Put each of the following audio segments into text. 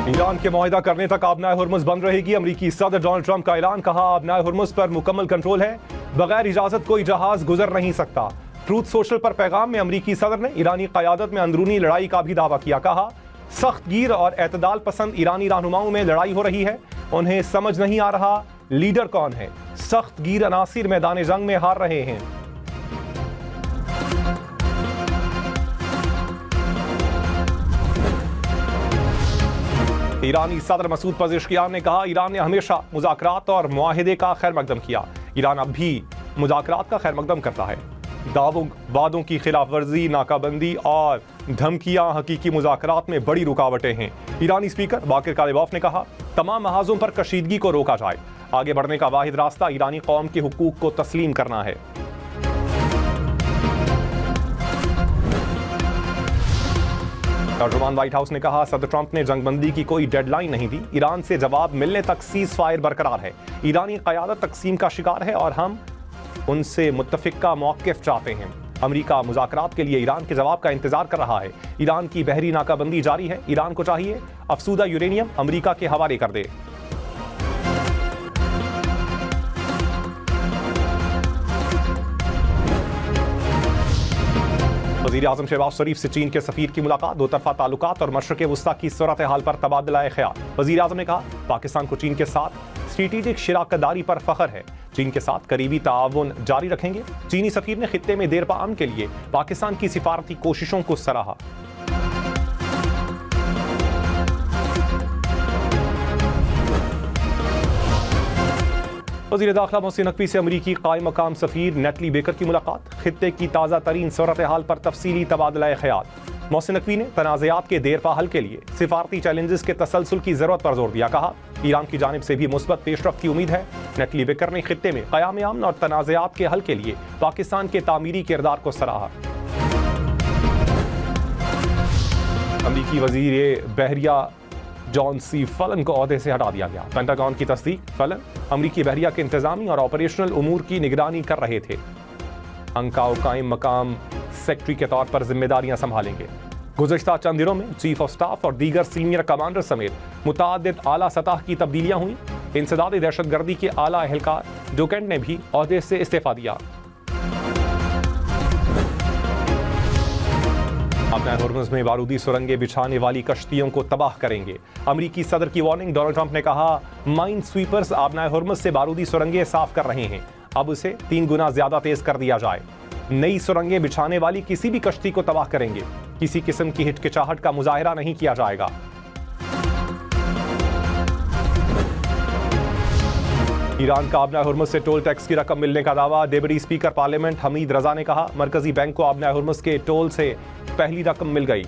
Iran के मुआहिदा करने तक आबनाए हुर्मुज़ बंद रहेगी। अमरीकी सदर डोनाल्ड ट्रंप का ऐलान, कहा आबनाए हुर्मुज़ पर मुकम्मल कंट्रोल है, बगैर इजाजत कोई जहाज गुजर नहीं सकता। ट्रूथ सोशल पर पैगाम में अमरीकी सदर ने ईरानी क़यादत में अंदरूनी लड़ाई का भी दावा किया। कहा सख्त गिर और एतदाल पसंद ईरानी रहनुमाओं में लड़ाई हो रही है, उन्हें समझ नहीं आ रहा लीडर कौन है। सख्त गिर अनासिर मैदान जंग में हार रहे हैं। ईरानी सदर मसूद पज़ेश्कियान ने कहा ईरान ने हमेशा मुज़ाकरात और मुआहिदे का खैर मकदम किया। ईरान अब भी मुज़ाकरात का खैर मकदम करता है। दावों वादों की खिलाफ वर्जी, नाकाबंदी और धमकियां हकीकी मुज़ाकरात में बड़ी रुकावटें हैं। ईरानी स्पीकर बाकिर कालिबॉफ ने कहा तमाम महाजों पर कशीदगी को रोका जाए। आगे बढ़ने का वाहिद रास्ता ईरानी कौम के हुकूक को तस्लीम करना है। तर्जुमान व्हाइट हाउस ने कहा सदर ट्रंप ने जंगबंदी की कोई डेडलाइन नहीं दी। ईरान से जवाब मिलने तक सीज फायर बरकरार है। ईरानी क़यादत तकसीम का शिकार है और हम उनसे मुत्तफिक का मौक़िफ़ चाहते हैं। अमरीका मुज़ाकरात के लिए ईरान के जवाब का इंतजार कर रहा है। ईरान की बहरी नाकाबंदी जारी है। ईरान को चाहिए अफसूदा यूरेनियम अमरीका के हवाले कर दे। वज़ीर आज़म शहबाज शरीफ से चीन के सफ़ीर की मुलाकात, दो तरफ़ा ताल्लुकात और मशरिक़ वुस्ता की सूरत हाल पर तबादला ख्याल। वज़ीर आज़म ने कहा पाकिस्तान को चीन के साथ स्ट्रेटेजिक शराकतदारी पर फ़ख्र है। चीन के साथ करीबी ताआवुन जारी रखेंगे। चीनी सफ़ीर ने खित्ते में देर पाअमन के लिए पाकिस्तान की सिफारती कोशिशों को सराहा। वज़ीर दाखिला मोहसिन नकवी से अमरीकी कायम मकाम सफ़ीर नेटली बेकर की मुलाकात, खित्ते की ताज़ा तरीन सूरत हाल पर तफसीली तबादला ख्याल। मोहसिन नकवी ने तनाज़ात के देरपा हल के लिए सिफारती चैलेंजेस के तसलसल की ज़रूरत पर जोर दिया। कहा ईरान की जानिब से भी मुस्बत पेशरफ्त की उम्मीद है। नेटली बेकर ने खित्ते में क़याम अमन और तनाज़ात के हल के लिए पाकिस्तान के तामीरी किरदार को सराहा। अमरीकी वज़ीर बहरिया जॉन सी फलन को ओहदे से हटा दिया गया। पेंटागन की तस्दीक, फलन अमरीकी बहरिया के इंतजामी और ऑपरेशनल उमूर की निगरानी कर रहे थे। अंकाओ कायम मकाम सेक्रेटरी के तौर पर जिम्मेदारियां संभालेंगे। गुज़श्ता चंद दिनों में चीफ ऑफ स्टाफ और दीगर सीनियर कमांडर समेत मुतादिद आला सतह की तब्दीलियां हुई। इंसदाद दहशतगर्दी के आला एहलकार जो कैंट ने भी ओहदे से इस्तीफा दिया। आबनाए हुर्मुज़ में बारूदी सुरंगें बिछाने वाली कश्तियों को तबाह करेंगे। अमरीकी सदर की वार्निंग, डोनाल्ड ट्रंप ने कहा माइन स्वीपर्स आबनाए हुर्मुज़ से बारूदी सुरंगें साफ कर रहे हैं, अब उसे 3 गुना ज्यादा तेज कर दिया जाए। नई सुरंगें बिछाने वाली किसी भी कश्ती को तबाह करेंगे। किसी किस्म की हिचकिचाहट का मुजाहिरा नहीं किया जाएगा। ईरान का आबनाए हुर्मुज़ से टोल टैक्स की रकम मिलने का दावा। डेप्यूटी स्पीकर पार्लियामेंट हमीद रजा ने कहा मरकजी बैंक को आबनाए हुर्मुज़ के टोल से पहली रकम मिल गई।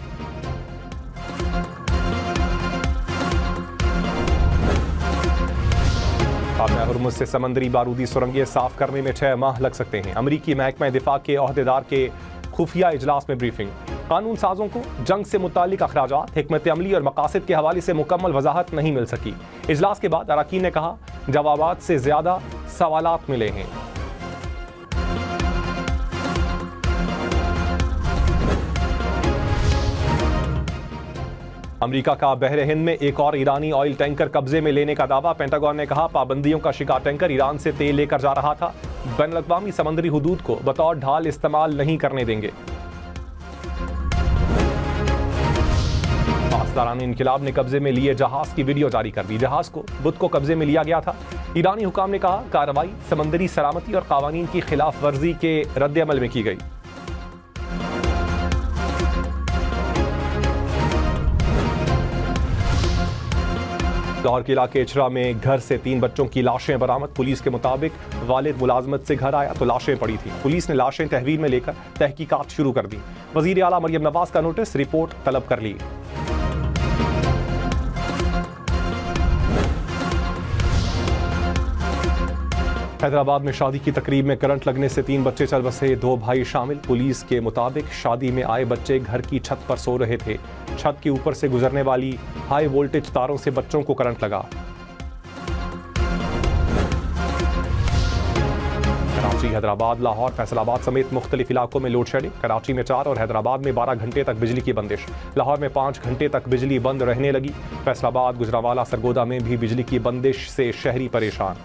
आबनाए हुर्मुज़ से समंदरी बारूदी सुरंगें साफ करने में 6 माह लग सकते हैं। अमरीकी महकमा दिफा के ओहदेदार के खुफिया इजलास में ब्रीफिंग। कानून साजों को जंग से मुतालिक अखराजात, हिकमत अमली और मकासद के हवाले से मुकम्मल वजाहत नहीं मिल सकी। इजलास के बाद अरकान ने कहा जवाबात से ज्यादा सवालात मिले हैं। अमेरिका का बहरे हिंद में एक और ईरानी ऑयल टैंकर कब्जे में लेने का दावा। पेंटागन ने कहा पाबंदियों का शिकार टैंकर ईरान से तेल लेकर जा रहा था। बैनुल-अक़वामी समंदरी हुदूद को बतौर ढाल इस्तेमाल नहीं करने देंगे। पासदारान इनकिलाब ने कब्जे में लिए जहाज की वीडियो जारी कर दी। जहाज को बुध को कब्जे में लिया गया था। ईरानी हुकाम ने कहा कार्रवाई समंदरी सलामती और कावानीन की खिलाफ वर्जी के रद्द-ए-अमल में की गई। लाहौर के इलाके इचरा में घर से 3 बच्चों की लाशें बरामद। पुलिस के मुताबिक वालिद मुलाजमत से घर आया तो लाशें पड़ी थी। पुलिस ने लाशें तहवील में लेकर तहकीकात शुरू कर दी। वजीर आला मरियम नवाज का नोटिस, रिपोर्ट तलब कर ली। हैदराबाद में शादी की तकरीब में करंट लगने से 3 बच्चे चल बसे, 2 भाई शामिल। पुलिस के मुताबिक शादी में आए बच्चे घर की छत पर सो रहे थे। छत के ऊपर से गुजरने वाली हाई वोल्टेज तारों से बच्चों को करंट लगा। कराची, हैदराबाद, लाहौर, फैसलाबाद समेत मुख्तलिफ इलाकों में लोड शेडिंग। कराची में 4 और हैदराबाद में 12 घंटे तक बिजली की बंदिश। लाहौर में 5 घंटे तक बिजली बंद रहने लगी। फैसलाबाद, गुजरांवाला, सरगोदा में भी बिजली की बंदिश से शहरी परेशान।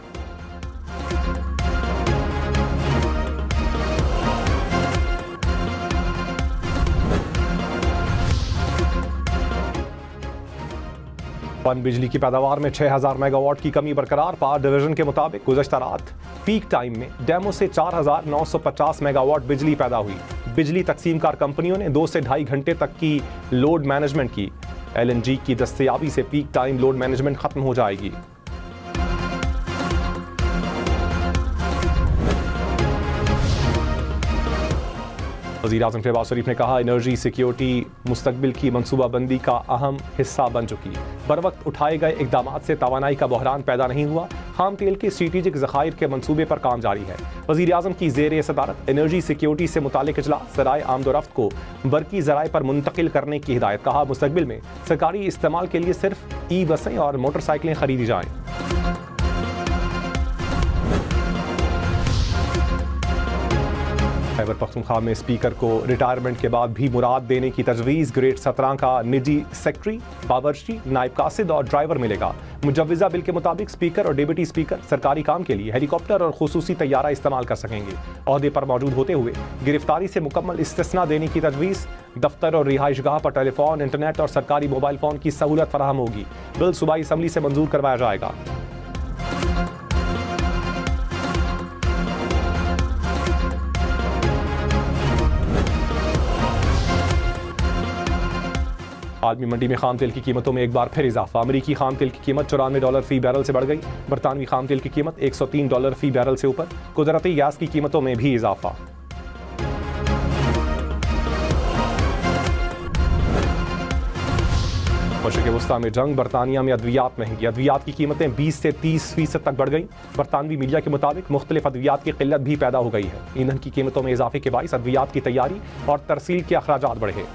पन बिजली की पैदावार में 6000 मेगावाट की कमी बरकरार। पावर डिवीजन के मुताबिक गुज़श्ता रात पीक टाइम में डैमों से 4950 मेगावाट बिजली पैदा हुई। बिजली तकसीमकार कंपनियों ने 2 से 2.5 घंटे तक की लोड मैनेजमेंट की। LNG की दस्तयाबी से पीक टाइम लोड मैनेजमेंट खत्म हो जाएगी। वज़ीर आज़म शहबाज शरीफ ने कहा, एनर्जी सिक्योरिटी मुस्तकबिल की मनसूबाबंदी का अहम हिस्सा बन चुकी। बरवक्त उठाए गए इकदाम से तवानाई का बहरान पैदा नहीं हुआ। खाम तेल के स्ट्रेटेजिक ज़खायर के मनसूबे पर काम जारी है। वज़ीर आज़म की ज़ेर सदारत एनर्जी सिक्योरिटी से मुतालिक इजलास ज़राए आमदोरफ्त को बरकी ज़राए पर मुंतकिल करने की हिदायत। कहा, मुस्तकबिल में सरकारी इस्तेमाल के लिए सिर्फ ई-बसें और मोटरसाइकिलें खरीदी जाएँ। खैबर पख्तूनख्वा में स्पीकर को रिटायरमेंट के बाद भी मुराद देने की तजवीज़। ग्रेड 17 का निजी सेक्रेटरी, बावर्ची, नायब कासिद और ड्राइवर मिलेगा। मुजव्विज़ा बिल के मुताबिक स्पीकर और डिप्टी स्पीकर सरकारी काम के लिए हेलीकॉप्टर और खुसूसी तैयारा इस्तेमाल कर सकेंगे। ओहदे पर मौजूद होते हुए गिरफ्तारी से मुकम्मल इस्तिस्ना देने की तजवीज़। दफ्तर और रिहाइशगाह पर टेलीफोन, इंटरनेट और सरकारी मोबाइल फ़ोन की सहूलत फराहम होगी। बिल सूबाई असम्बली से मंजूर करवाया जाएगा। आलमी मंडी में खाम तेल की कीमतों में एक बार फिर इजाफा। अमरीकी खाम तेल की कीमत $94 फी बैरल से बढ़ गई। बरतानवी खाम तेल की कीमत $103 फी बैरल से ऊपर। कुदरती गैस की कीमतों में भी इजाफा। मशरिक़ वस्ता में जंग, बरतानिया में अद्वियात महंगी। अद्वियात की कीमतें 20 से 30% तक बढ़ गई। बरतानवी मीडिया के मुताबिक मुख्तलिफ अद्वियात की किल्लत भी पैदा हो गई है। ईंधन की कीमतों में इजाफे के बाइस अद्वियात की तैयारी और तरसील के अखराजात बढ़े।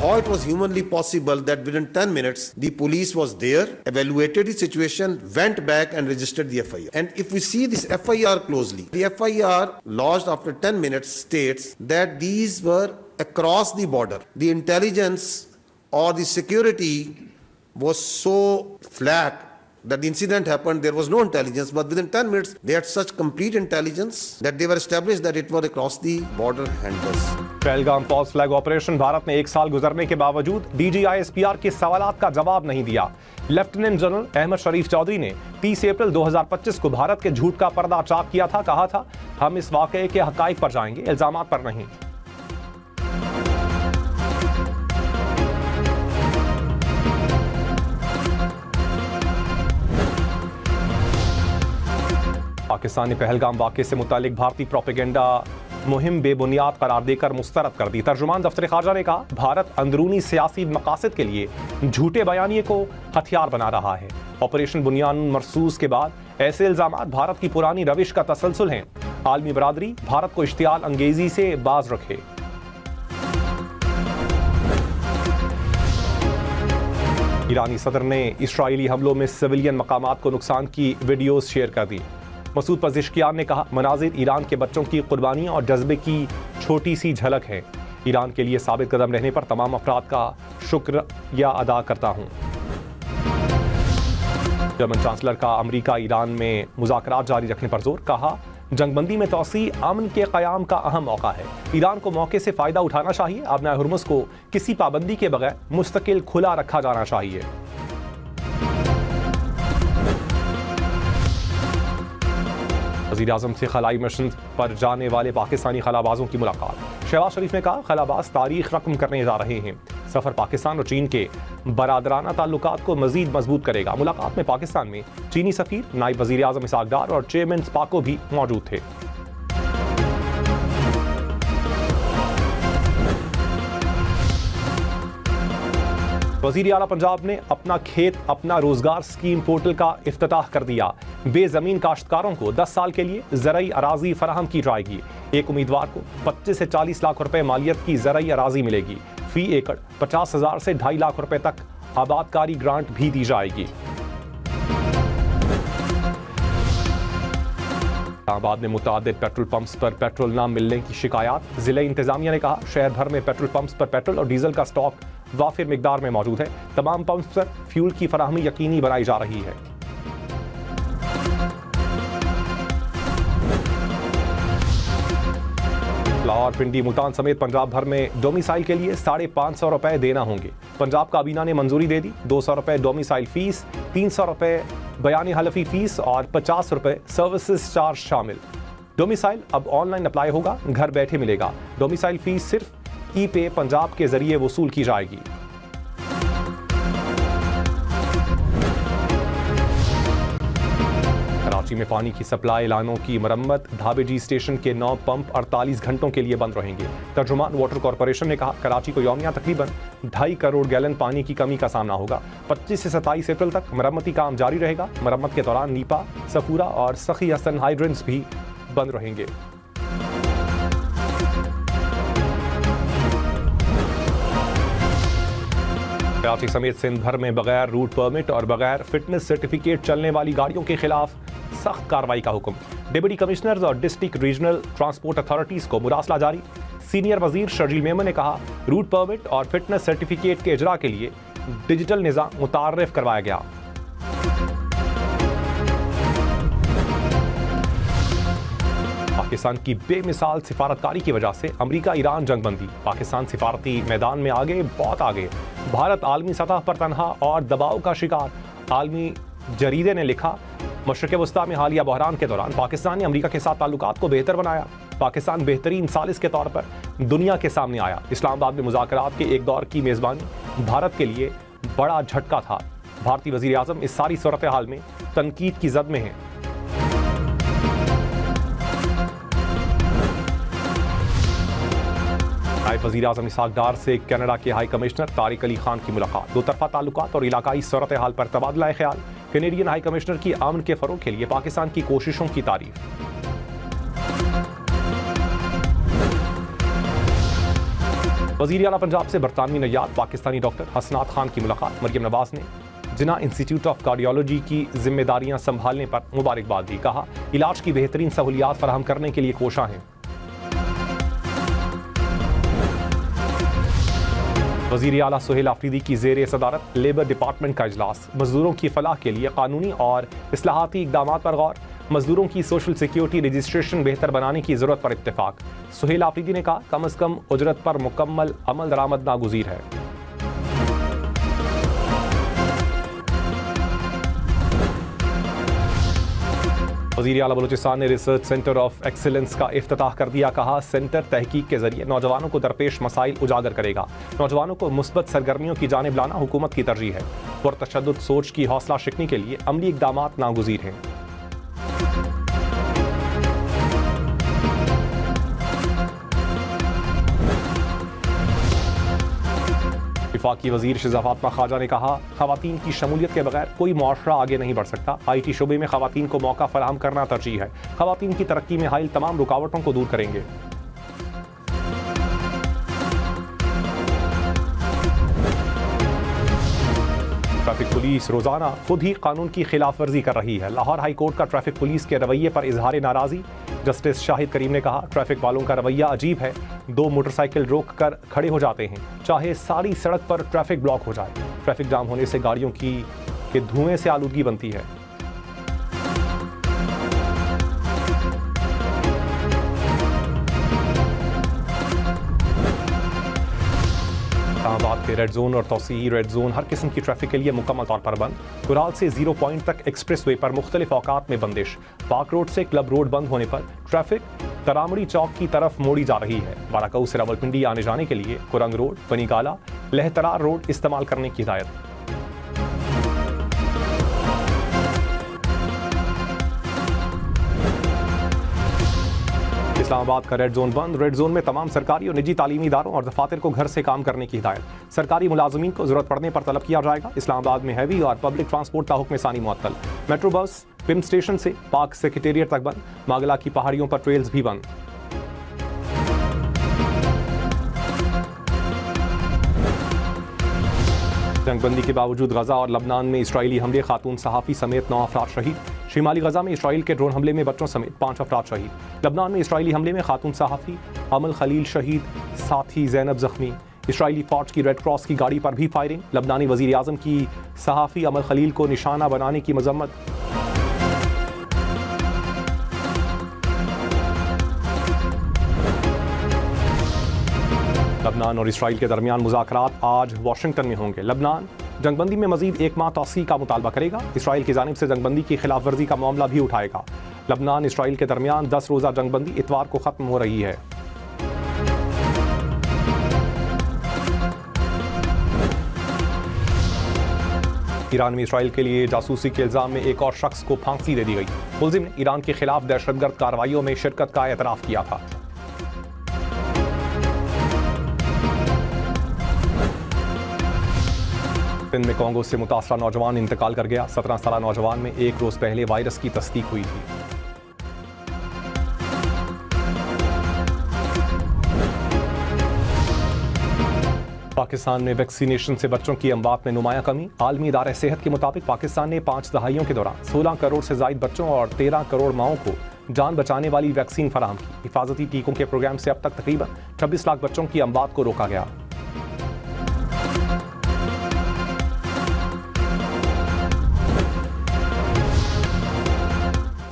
How it was humanly possible that within 10 minutes the police was there, evaluated the situation, went back and registered the FIR. And if we see this FIR closely, the FIR lodged after 10 minutes states that these were across the border. The intelligence or the security was so flat that the incident happened, there was no intelligence, but within 10 minutes they had such complete intelligence that they were established that it was across the border handlers. Pahalgam false flag operation, Bharat ने 1 साल गुजरने के बावजूद DGISPR के सवालात का जवाब नहीं दिया। लेफ्टिनेंट जनरल अहमद शरीफ चौधरी ने 30 अप्रैल 2025 को भारत के झूठ का पर्दा चाक किया था। कहा था, हम इस वाकये के हकाइक पर जाएंगे, इल्जामात पर नहीं। पाकिस्तान ने पहलगाम वाक़े से मुतालिक भारतीय प्रोपेगेंडा मुहिम बेबुनियाद करार देकर मुस्तरद कर दी। तर्जुमान दफ्तर खारजा ने कहा, भारत अंदरूनी सियासी मकासद के लिए झूठे बयानिए को हथियार बना रहा है। ऑपरेशन बुनियान मरसूस के बाद ऐसे इल्जामात भारत की पुरानी रविश का तसलसल हैं। आलमी बरादरी भारत को इश्तियाल अंगेजी से बाज रखे। ईरानी सदर ने इसराइली हमलों में सिविलियन मकामात को नुकसान की वीडियोस शेयर कर दी। मसूद पज़ेश्कियान ने कहा, मनाजिर ईरान के बच्चों की कुर्बानियां और जज्बे की छोटी सी झलक है। ईरान के लिए साबित कदम रहने पर तमाम अफराद का शुक्रिया अदा करता हूं। जर्मन चांसलर का अमरीका ईरान में मुज़ाकरात जारी रखने पर जोर। कहा, जंगबंदी में तोसी अमन के क़याम का अहम मौका है। ईरान को मौके से फ़ायदा उठाना चाहिए। आबनाए हुर्मुज़ को किसी पाबंदी के बगैर मुस्तकिल खुला रखा जाना चाहिए। वज़ीर आज़म से खलाई मिशन पर जाने वाले पाकिस्तानी खलाबाजों की मुलाकात। शहबाज शरीफ ने कहा, खलाबाज तारीख रकम करने जा रहे हैं। सफ़र पाकिस्तान और चीन के बरादराना ताल्लुकात को मज़ीद मजबूत करेगा। मुलाकात में पाकिस्तान में चीनी सफ़ीर, नायब वज़ीर आज़म इसहाक डार और चेयरमैन स्पाको भी मौजूद थे। वज़ीर आला पंजाब ने अपना खेत अपना रोजगार स्कीम पोर्टल का इफ्तिताह कर दिया। बेजमीन काश्तकारों को 10 साल के लिए ज़रई अराजी फराहम की जाएगी। एक उम्मीदवार को 25 से 40 लाख रुपए मालियत की ज़रई अराजी मिलेगी। फी एकड़ 50,000 से 2.5 लाख रुपए तक आबादकारी ग्रांट भी दी जाएगी। इस्लामाबाद में मुतादिद पेट्रोल पंप्स पर पेट्रोल न मिलने की शिकायत। जिला इंतजामिया ने कहा शहर भर में पेट्रोल पंप्स पर पेट्रोल और डीजल का स्टॉक वाफिर मिकदार में मौजूद है। तमाम पंप्स पर फ्यूल की फराहमी यकीनी बनाई जा रही है। लाहौर, पिंडी, मुल्तान समेत पंजाब भर में डोमिसाइल के लिए 550 रुपए देना होंगे। पंजाब काबीना ने मंजूरी दे दी। 200 रुपए डोमिसाइल फीस, 300 रुपए बयानी हलफी फीस और 50 रुपए सर्विसेज चार्ज शामिल। डोमिसाइल अब ऑनलाइन अप्लाई होगा, घर बैठे मिलेगा। डोमिसाइल फीस सिर्फ ई पे पंजाब के जरिए वसूल की जाएगी। कराची में पानी की सप्लाई लाइनों की मरम्मत। ढाबे जी स्टेशन के 9 पंप 48 घंटों के लिए बंद रहेंगे। तर्जुमान वाटर कॉरपोरेशन ने कहा कराची को यौमिया तकरीबन 2.5 करोड़ गैलन पानी की कमी का सामना होगा। 25 से 27 अप्रैल तक मरम्मती काम जारी रहेगा। मरम्मत के दौरान नीपा, सफूरा और सखी हसन हाइड्रेंट्स भी बंद रहेंगे। कराची समेत सिंध भर में बगैर रूट परमिट और बगैर फिटनेस सर्टिफिकेट चलने वाली गाड़ियों के खिलाफ सख्त कार्रवाई का हुक्म। डिप्टी कमिश्नर्स और डिस्ट्रिक्ट रीजनल ट्रांसपोर्ट अथॉरिटीज को मुरासला जारी। सीनियर वजीर शर्जील मेमन ने कहा रूट परमिट और फिटनेस सर्टिफिकेट के इजरा के लिए डिजिटल निज़ाम मुतारफ करवाया गया। पाकिस्तान की बेमिसाल सिफारतकारी की वजह से अमेरिका ईरान जंगबंदी। पाकिस्तान सिफारती मैदान में आगे, बहुत आगे। भारत आलमी सतह पर तनहा और दबाव का शिकार। आलमी जरीदे ने लिखा मशरिक़ वस्ता में हालिया बहरान के दौरान पाकिस्तान ने अमेरिका के साथ ताल्लुकात को बेहतर बनाया। पाकिस्तान बेहतरीन सालिस के तौर पर दुनिया के सामने आया। इस्लामाबाद में मुज़ाकरात के एक दौर की मेज़बानी भारत के लिए बड़ा झटका था। भारतीय वज़ीर आज़म इस सारी सूरत हाल में तनकीद की जद में हैं। नायब वज़ीर आज़म इसहाक़ डार से कनाडा के हाई कमिश्नर तारिक अली खान की मुलाकात। दो तरफा ताल्लुकात और इलाकाई सूरत हाल पर तबादला ख्याल। कैनेडियन हाई कमिश्नर की अमन के फ़रोग़ के लिए पाकिस्तान की कोशिशों की तारीफ। वज़ीर आला पंजाब से बरतानवी नैयाद पाकिस्तानी डॉक्टर हसनात खान की मुलाकात। मरियम नवाज ने जिना इंस्टीट्यूट ऑफ कार्डियोलॉजी की जिम्मेदारियां संभालने पर मुबारकबाद दी। कहा इलाज की बेहतरीन सहूलियात फराहम करने के लिए कोशां हैं। वज़ीर आला सुहेल आफरीदी की ज़ेर सदारत लेबर डिपार्टमेंट का इजलास। मजदूरों की फलाह के लिए कानूनी और इस्लाहाती इक़दाम पर गौर। मजदूरों की सोशल सिक्योरिटी रजिस्ट्रेशन बेहतर बनाने की ज़रूरत पर इत्तेफाक। सुहेल आफरीदी ने कहा कम अज़ कम उजरत पर मुकम्मल अमल दरामद नागुज़ीर है। वज़ीर आला बलूचिस्तान ने रिसर्च सेंटर ऑफ एक्सीलेंस का इफ्तिताह कर दिया। कहा सेंटर तहकीक के जरिए नौजवानों को दरपेश मसाइल उजागर करेगा। नौजवानों को मुस्बत सरगर्मियों की जानिब लाना हुकूमत की तरजीह है। पुरतशद्दुद सोच की हौसला शिकनी के लिए अमली इक़दामात नागुज़ीर हैं। वफाकी वज़ीर शिज़ा फातिमा ख्वाजा ने कहा ख़वातीन की शमूलियत के बगैर कोई मुआशरा आगे नहीं बढ़ सकता। IT शोबे में ख़वातीन को मौका फराहम करना तरजीह है। ख़वातीन की तरक्की में हाइल तमाम रुकावटों को दूर करेंगे। ट्रैफिक पुलिस रोजाना खुद ही कानून की खिलाफ वर्जी कर रही है। लाहौर हाई कोर्ट का ट्रैफिक पुलिस के रवैये पर इजहार नाराज़गी। जस्टिस शाहिद करीम ने कहा ट्रैफिक वालों का रवैया अजीब है। 2 मोटरसाइकिल रोक कर खड़े हो जाते हैं, चाहे सारी सड़क पर ट्रैफिक ब्लॉक हो जाए। ट्रैफिक जाम होने से गाड़ियों के धुएं से आलूदगी बनती है। इस्लामाबाद के रेड जोन और तौसीई रेड जोन हर किस्म की ट्रैफिक के लिए मुकम्मल तौर पर बंद। कुराल से 0 पॉइंट तक एक्सप्रेस वे पर मुख्तलिफ औकात में बंदिश। पार्क रोड से क्लब रोड बंद होने पर ट्रैफिक तरामड़ी चौक की तरफ मोड़ी जा रही है। बाराकऊ से रावलपिंडी आने जाने के लिए कुरंग रोड, बनीगाला, लहतरार रोड इस्तेमाल करने की हिदायत। इस्लामाबाद का रेड जोन बंद। रेड जोन में तमाम सरकारी और निजी तालीमी इदारों और दफातर को घर से काम करने की हिदायत। सरकारी मुलाजमीन को जरूरत पड़ने पर तलब किया जाएगा। इस्लामाबाद में हैवी और पब्लिक ट्रांसपोर्ट ताहुक्म सानी मुअत्तल। मेट्रो बस पिम स्टेशन से पाक सेक्रेटेरिएट तक बंद। मागला की पहाड़ियों पर ट्रेल्स भी बंद। जंगबंदी के बावजूद गजा और लबनान में इसराइली हमले, खातून सहाफ़ी समेत 9 अफराद शहीद। शिमाली गजा में इसराइल के ड्रोन हमले में बच्चों समेत 5 अफराद शहीद। लबनान में इसराइली हमले में खातून सहाफ़ी अमल खलील शहीद, साथी ज़ैनब जख्मी। इसराइली फ़ौज की रेड क्रॉस की गाड़ी पर भी फायरिंग। लबनानी वज़ीर आज़म की सहाफ़ी अमल खलील को निशाना बनाने की मजम्मत। लबनान और इसराइल के दरमियान मुज़ाकरात आज वाशिंगटन में होंगे। लबनान जंगबंदी में मजीद 1 माह तौसी का मुतालबा करेगा। इसराइल की जानिब से जंगबंदी की खिलाफ वर्जी का मामला भी उठाएगा। लबनान इसराइल के दरमियान 10 रोज़ा जंगबंदी इतवार को ख़त्म हो रही है। ईरान में इसराइल के लिए जासूसी के इल्जाम में एक और शख्स को फांसी दे दी गई। मुलजिम ने ईरान के खिलाफ दहशतगर्द कार्रवाइयों में शिरकत का एतराफ़ किया था। सिंध में कोंगो से मुतासरा नौजवान इंतकाल कर गया। 17 साल नौजवान में 1 रोज पहले वायरस की तस्दीक हुई थी। पाकिस्तान में वैक्सीनेशन से बच्चों की अमवात में नुमाया कमी। आलमी इदारे सेहत के मुताबिक पाकिस्तान ने 5 दहाइयों के दौरान 16 करोड़ से जायद बच्चों और 13 करोड़ माओं को जान बचाने वाली वैक्सीन फराहम की। हिफाजती टीकों के प्रोग्राम से अब तक तकरीबन 26 लाख बच्चों की अमवात को रोका गया।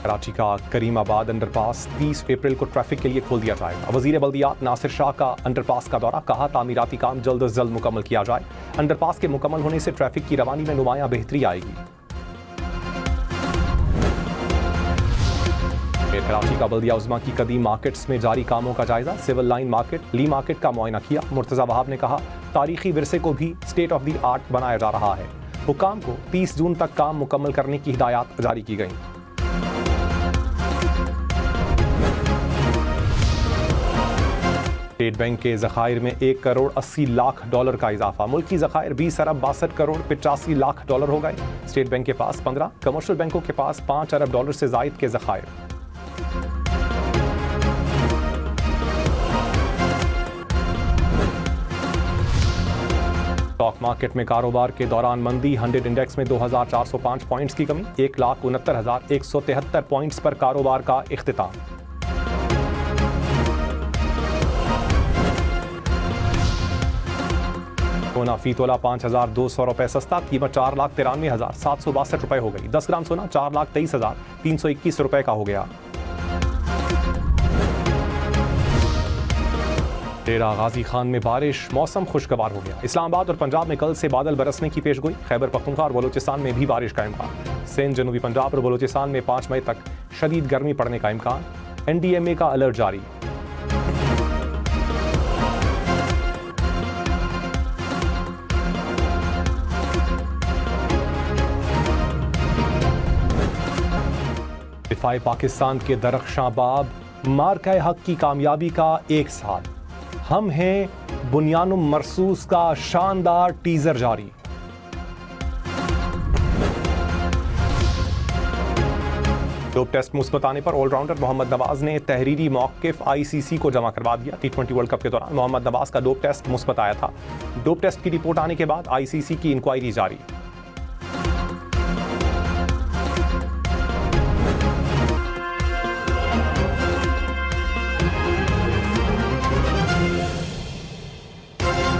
कराची का करीमाबाद अंडरपास 30 अप्रैल को ट्रैफिक के लिए खोल दिया जाएगा। वजीर बल्दियात नासिर शाह का अंडरपास का दौरा, कहा तामीराती काम जल्द अज जल्द मुकम्मल किया जाए। अंडरपास के मुकम्मल होने से ट्रैफिक की रवानी में नुमाया बेहतरी आएगी। कराची का बल्दिया उज़्मा की कदीम मार्केट्स में जारी कामों का जायजा। सिविल लाइन मार्केट, ली मार्केट का मुआयना किया। मुर्तज़ा वहाब ने कहा तारीखी विरसे को भी स्टेट ऑफ द आर्ट बनाया जा रहा है। हुकाम को 30 जून तक काम मुकम्मल करने की हिदायत जारी की गई। स्टेट बैंक के ज़खायर में 1 करोड़ 80 लाख डॉलर का इजाफा। मुल्की ज़खायर 20 अरब 62 करोड़ 85 लाख डॉलर हो गए। स्टेट बैंक के पास 15, कमर्शियल बैंकों के पास 5 अरब डॉलर से जायद के ज़खायर। स्टॉक मार्केट में कारोबार के दौरान मंदी। 100 इंडेक्स में 2405 पॉइंट्स की कमी। 1,69,173 पॉइंट्स पर कारोबार का इख्तिताम। सोना फी तोला 5,200 रुपए सस्ता, कीमत 4,93,762 रुपए हो गई। 10 ग्राम सोना 4,23,321 रुपए का हो गया। डेरा गाजी खान में बारिश, मौसम खुशगवार हो गया। इस्लामाबाद और पंजाब में कल से बादल बरसने की पेशगोई। खैबर पख्तूनख्वा और बलोचिस्तान में भी बारिश का इम्कान। सिंध, जनूबी पंजाब और बलोचिस्तान में 5 मई तक शदीद गर्मी पड़ने का इम्कान। NDMA का अलर्ट जारी। दिफाए पाकिस्तान के दरख्शां बाब, मार्का हक की कामयाबी का 1 साल। हम हैं बुनियानुम मरसूस का शानदार टीजर जारी। डोप टेस्ट मुस्बत आने पर ऑलराउंडर मोहम्मद नवाज ने तहरीरी मौक़िफ़ ICC को जमा करवा दिया। T20 वर्ल्ड कप के दौरान मोहम्मद नवाज का डोप टेस्ट मुस्बत आया था। डोप टेस्ट की रिपोर्ट आने के बाद ICC की इंक्वायरी जारी।